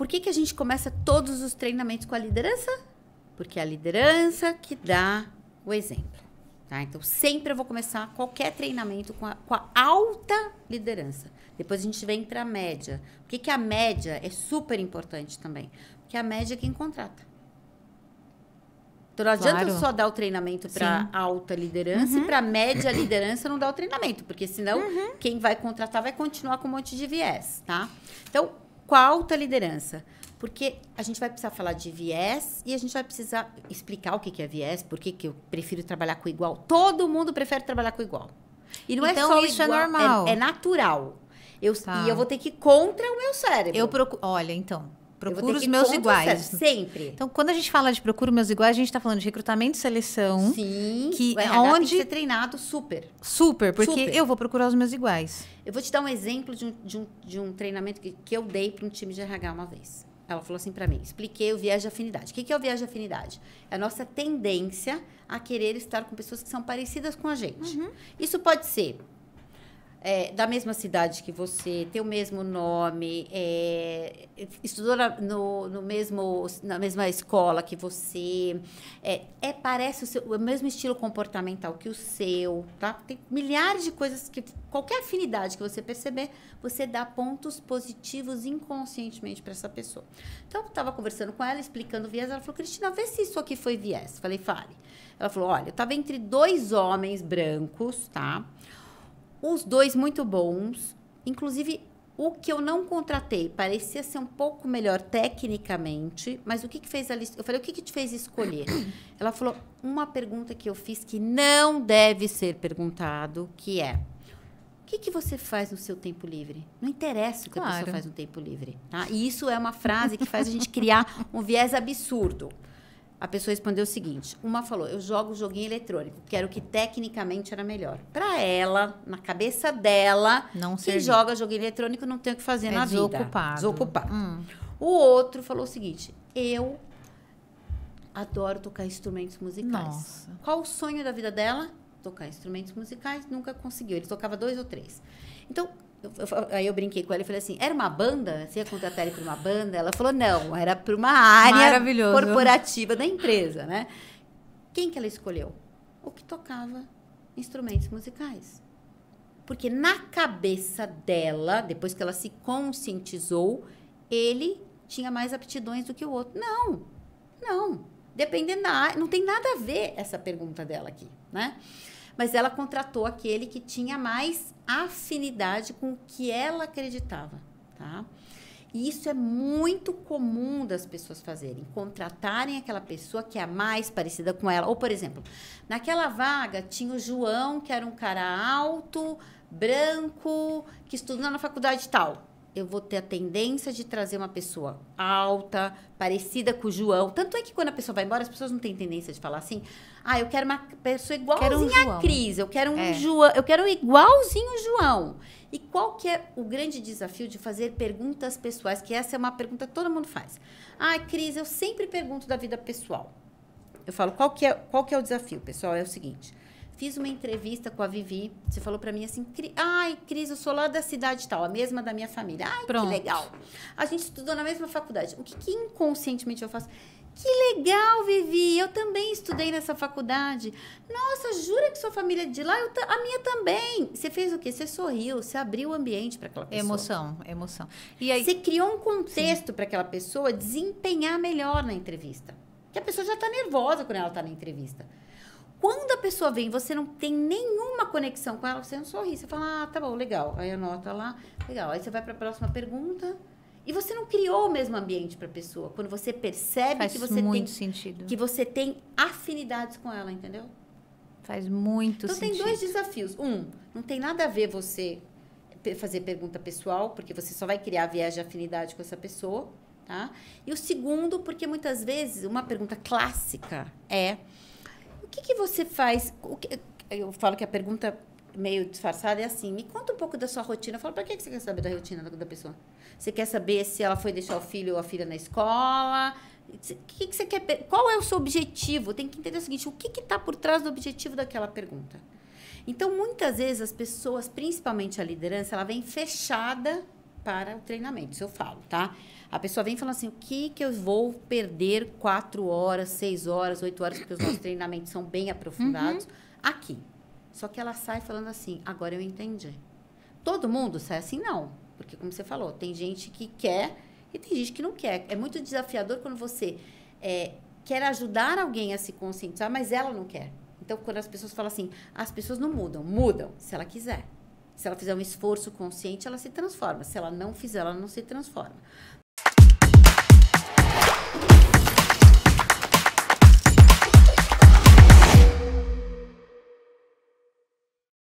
Por que a gente começa todos os treinamentos com a liderança? Porque é a liderança que dá o exemplo. Tá? Então, sempre eu vou começar qualquer treinamento com a alta liderança. Depois a gente vem para a média. Por que a média é super importante também? Porque a média é quem contrata. Então, não adianta eu só dar o treinamento para alta liderança e para média liderança não dar o treinamento. Porque senão quem vai contratar vai continuar com um monte de viés. Tá? Então, com a alta liderança... Porque a gente vai precisar falar de viés e a gente vai precisar explicar o que é viés, por que eu prefiro trabalhar com igual. Todo mundo prefere trabalhar com igual. E não então, é só isso igual, é normal. É natural. E eu vou ter que ir contra o meu cérebro. Olha, então, procuro os meus iguais. Sempre. Então, quando a gente fala de procuro meus iguais, a gente está falando de recrutamento e seleção. Sim. Que tem que ser treinado super. Super, porque eu vou procurar os meus iguais. Eu vou te dar um exemplo de um treinamento que eu dei para um time de RH uma vez. Ela falou assim para mim, expliquei o viés de afinidade. O que é o viés de afinidade? É a nossa tendência a querer estar com pessoas que são parecidas com a gente. Isso pode ser da mesma cidade que você, ter o mesmo nome, estudou na mesma escola que você, parece o mesmo estilo comportamental que o seu, tá? Tem milhares de coisas que, qualquer afinidade que você perceber, você dá pontos positivos inconscientemente para essa pessoa. Então, eu estava conversando com ela, explicando o viés, ela falou, Cristina, vê se isso aqui foi viés. Falei, fale. Ela falou, olha, eu estava entre 2 homens brancos, tá? Os 2 muito bons, inclusive o que eu não contratei parecia ser um pouco melhor tecnicamente, mas o que fez ali? Eu falei, o que te fez escolher? Ela falou, uma pergunta que eu fiz que não deve ser perguntado, que é, o que você faz no seu tempo livre? Não interessa o que a pessoa faz no tempo livre, tá? E isso é uma frase que faz a gente criar um viés absurdo. A pessoa respondeu o seguinte, uma falou, eu jogo joguinho eletrônico, que era o que tecnicamente era melhor. Para ela, na cabeça dela, quem joga joguinho eletrônico não tem o que fazer na vida. Desocupado. O outro falou o seguinte, eu adoro tocar instrumentos musicais. Nossa. Qual o sonho da vida dela? Tocar instrumentos musicais, nunca conseguiu. Ele tocava 2 ou 3. Então, aí eu brinquei com ela e falei assim, era uma banda? Você ia contratar ele para uma banda? Ela falou, não, era para uma área corporativa da empresa, né? Quem que ela escolheu? O que tocava instrumentos musicais. Porque na cabeça dela, depois que ela se conscientizou, ele tinha mais aptidões do que o outro. Não. Dependendo da área, não tem nada a ver essa pergunta dela aqui, né? Mas ela contratou aquele que tinha mais afinidade com o que ela acreditava, tá? E isso é muito comum das pessoas fazerem, contratarem aquela pessoa que é a mais parecida com ela. Ou, por exemplo, naquela vaga tinha o João, que era um cara alto, branco, que estudou na faculdade tal. Eu vou ter a tendência de trazer uma pessoa alta, parecida com o João. Tanto é que quando a pessoa vai embora, as pessoas não têm tendência de falar assim, eu quero uma pessoa igualzinha a Cris, eu quero um João, eu quero igualzinho o João. E qual que é o grande desafio de fazer perguntas pessoais? Que essa é uma pergunta que todo mundo faz. Cris, eu sempre pergunto da vida pessoal. Eu falo, qual que é o desafio, pessoal? É o seguinte... Fiz uma entrevista com a Vivi. Você falou pra mim assim, Cris, eu sou lá da cidade tal, a mesma da minha família. Pronto. Que legal. A gente estudou na mesma faculdade. O que inconscientemente eu faço? Que legal, Vivi, eu também estudei nessa faculdade. Nossa, jura que sua família é de lá? A minha também. Você fez o quê? Você sorriu, você abriu o ambiente para aquela pessoa. Emoção. E aí, você criou um contexto para aquela pessoa desempenhar melhor na entrevista. Porque a pessoa já está nervosa quando ela está na entrevista. Quando a pessoa vem, você não tem nenhuma conexão com ela, você não sorri. Você fala, tá bom, legal. Aí anota lá, legal. Aí você vai para a próxima pergunta. E você não criou o mesmo ambiente para a pessoa. Quando você percebe que você que você tem afinidades com ela, entendeu? Faz muito sentido. Então, tem 2 desafios. Não tem nada a ver você fazer pergunta pessoal, porque você só vai criar viés de afinidade com essa pessoa, tá? E o segundo, porque muitas vezes uma pergunta clássica é... O que você faz? Eu falo que a pergunta meio disfarçada é assim, me conta um pouco da sua rotina. Eu falo, para que você quer saber da rotina da pessoa? Você quer saber se ela foi deixar o filho ou a filha na escola? O que você quer? Qual é o seu objetivo? Tem que entender o seguinte, o que está por trás do objetivo daquela pergunta? Então, muitas vezes, as pessoas, principalmente a liderança, ela vem fechada para o treinamento, isso eu falo, tá? A pessoa vem falando assim, o que eu vou perder 4 horas, 6 horas, 8 horas, porque os nossos treinamentos são bem aprofundados, aqui. Só que ela sai falando assim, agora eu entendi. Todo mundo sai assim? Não. Porque, como você falou, tem gente que quer e tem gente que não quer. É muito desafiador quando você quer ajudar alguém a se conscientizar, mas ela não quer. Então, quando as pessoas falam assim, as pessoas não mudam. Mudam, se ela quiser. Se ela fizer um esforço consciente, ela se transforma. Se ela não fizer, ela não se transforma.